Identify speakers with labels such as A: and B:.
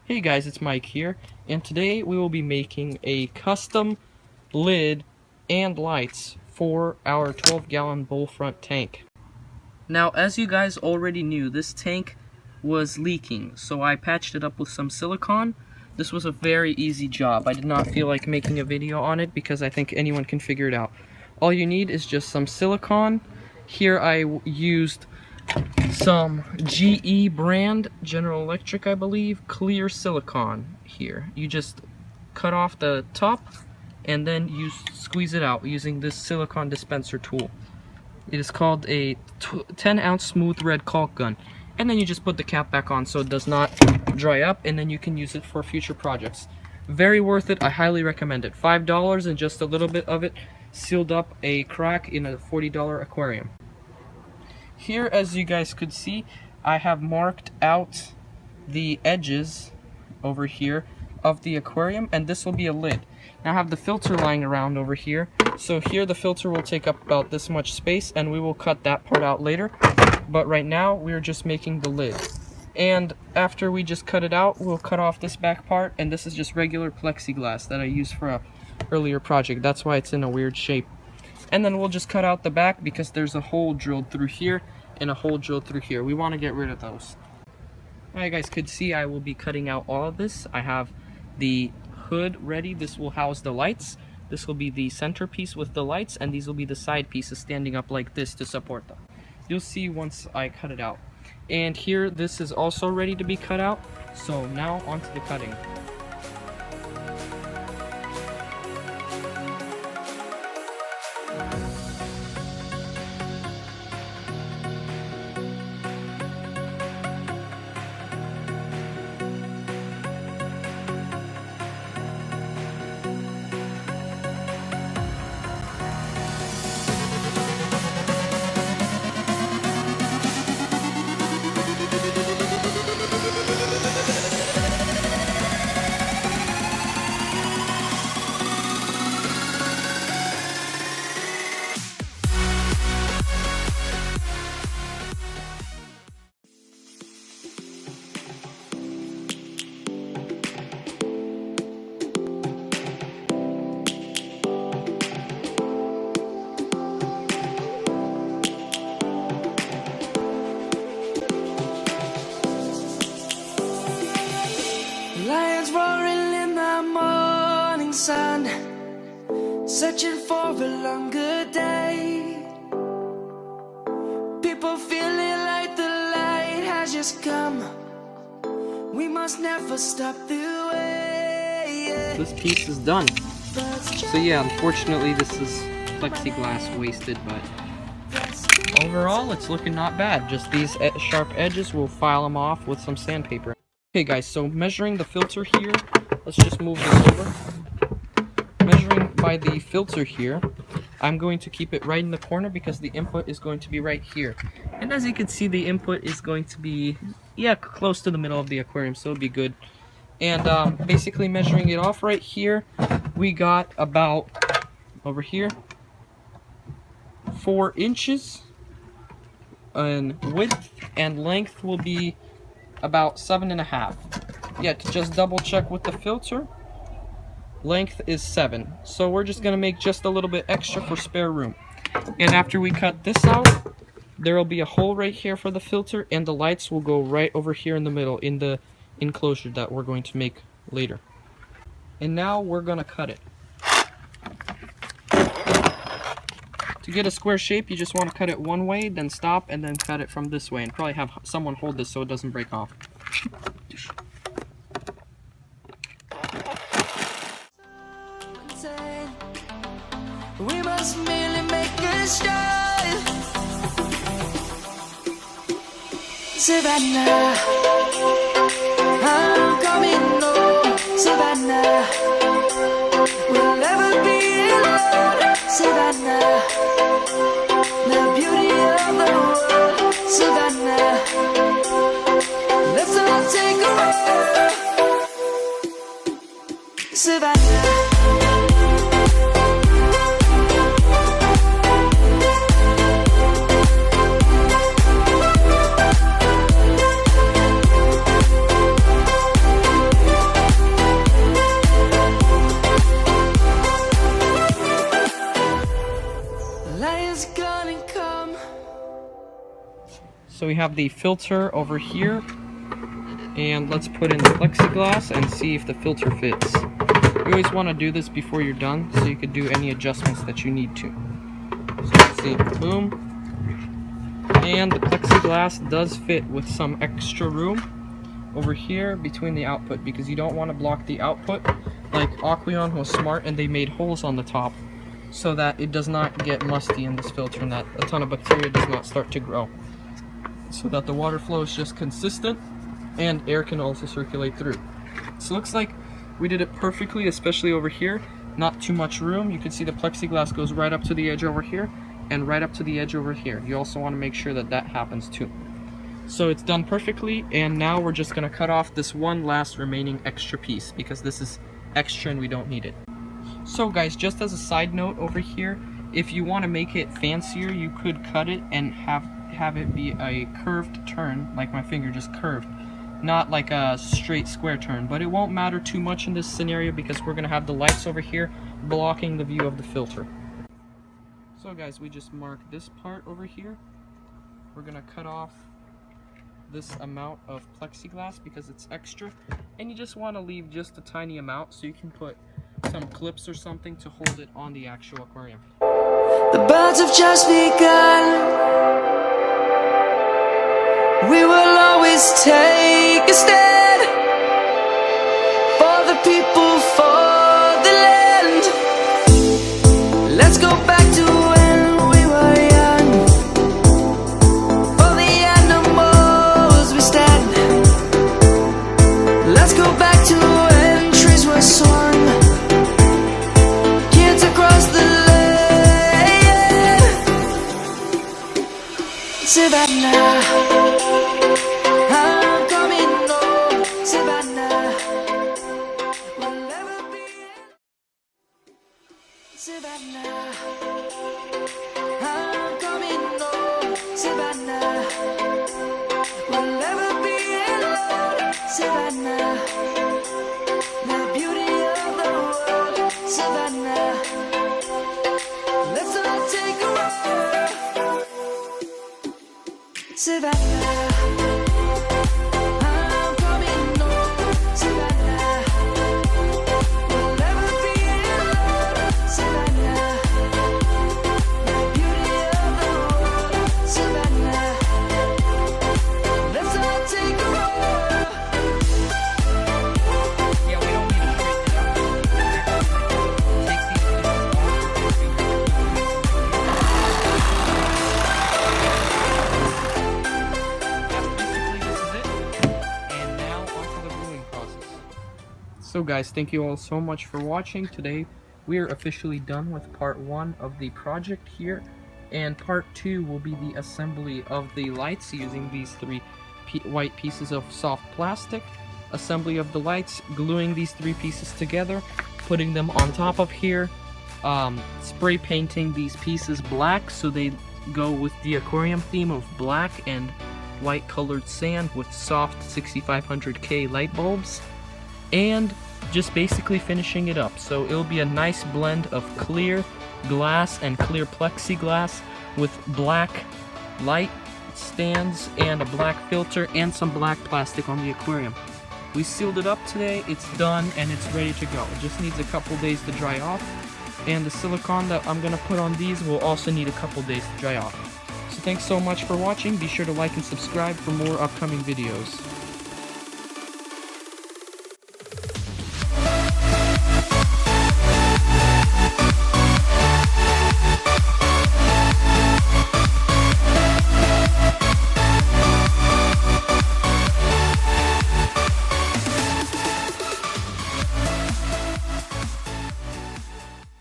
A: Hey guys, it's Mike here, and today we will be making a custom lid and lights for our 12-gallon BOWLFRONT tank. Now, as you guys already knew, this tank was leaking, so I patched it up with some silicone. This was a very easy job. I did not feel like making a video on it because I think anyone can figure it out. All you need is just some silicone. Here I used some GE brand, General Electric I believe, clear silicone here. You just cut off the top and then you squeeze it out using this silicone dispenser tool. It is called a 10-ounce smooth red caulk gun. And then you just put the cap back on so it does not dry up, and then you can use it for future projects. Very worth it. I highly recommend it. $5 and just a little bit of it sealed up a crack in a $40 aquarium. Here, as you guys could see, I have marked out the edges over here of the aquarium, and this will be a lid. Now I have the filter lying around over here, so here the filter will take up about this much space, and we will cut that part out later. But right now we're just making the lid, and after we just cut it out, we'll cut off this back part, and this is just regular plexiglass that I used for a earlier project. That's why it's in a weird shape. And then we'll just cut out the back because there's a hole drilled through here and a hole drilled through here. We want to get rid of those. Now you guys could see I will be cutting out all of this. I have the hood ready. This will house the lights. This will be the centerpiece with the lights, and these will be the side pieces standing up like this to support them. You'll see once I cut it out. And here, this is also ready to be cut out. So now onto the cutting.
B: Lions roaring in the morning sun, searching for a longer day. People feeling like the light has just come. We must never stop the way.
A: This piece is done. So yeah, unfortunately this is plexiglass wasted, but overall it's looking not bad. Just these sharp edges, we'll file them off with some sandpaper. Okay guys, so measuring the filter here, let's just move this over. Measuring by the filter here, I'm going to keep it right in the corner because the input is going to be right here. And as you can see, the input is going to be, yeah, close to the middle of the aquarium, so it'll be good. And basically measuring it off right here, we got about, over here, 4 inches. And width and length will be about 7.5. Yeah, to just double check with the filter, length is 7. So we're just gonna make just a little bit extra for spare room. And after we cut this out, there will be a hole right here for the filter, and the lights will go right over here in the middle in the enclosure that we're going to make later. And now we're gonna cut it. To get a square shape, you just want to cut it one way, then stop, and then cut it from this way, and probably have someone hold this so it doesn't break off.
B: We must merely make a start. Savannah, I'm coming home. Savannah, we'll never be alone. Savannah, the beauty of the world. Savannah, let's all take a walk. Savannah. is gonna come.
A: So we have the filter over here, and let's put in the plexiglass and see if the filter fits. You always want to do this before you're done so you could do any adjustments that you need to. So let's see, boom. And the plexiglass does fit with some extra room over here between the output, because you don't want to block the output. Like AQUARIUM was smart and they made holes on the top so that it does not get musty in this filter and that a ton of bacteria does not start to grow, so that the water flow is just consistent and air can also circulate through. So it looks like we did it perfectly, especially over here. Not too much room. You can see the plexiglass goes right up to the edge over here and right up to the edge over here. You also want to make sure that that happens too. So it's done perfectly, and now we're just going to cut off this one last remaining extra piece because this is extra and we don't need it. So guys, just as a side note over here, if you want to make it fancier, you could cut it and have it be a curved turn, like my finger just curved, not like a straight square turn. But it won't matter too much in this scenario because we're going to have the lights over here blocking the view of the filter. So guys, we just marked this part over here. We're going to cut off this amount of plexiglass because it's extra, and you just want to leave just a tiny amount so you can put some clips or something to hold it on the actual aquarium.
B: The birds have just begun. We will always take a stand for the people, for the land. Let's go back to when we were young. For the animals we stand. Let's go back to when trees were swung. Kids across the land. Savannah, I'm coming home. Savannah, we'll never be. Savannah, I'm coming home. Savannah, we'll never be alone. Savannah, the beauty of the world. Savannah, let's all take a walk. Savannah, I'm coming home. Savannah, we'll never be alone. Savannah, the beauty of the world. Savannah, let's all take a walk.
A: Yeah, we don't need to straighten it out. Take these pieces basically this is it. And now onto the gluing process. So guys, thank you all so much for watching. Today we are officially done with part 1 of the project here, and part 2 will be the assembly of the lights using these 3 white pieces of soft plastic. Assembly of the lights, gluing these 3 pieces together, putting them on top of here, spray painting these pieces black so they go with the aquarium theme of black and white colored sand with soft 6500K light bulbs, and just basically finishing it up. So it'll be a nice blend of clear glass and clear plexiglass with black light stands and a black filter and some black plastic on the aquarium. We sealed it up today, it's done, and it's ready to go. It just needs a couple days to dry off, and the silicone that I'm gonna put on these will also need a couple days to dry off. So thanks so much for watching. Be sure to like and subscribe for more upcoming videos.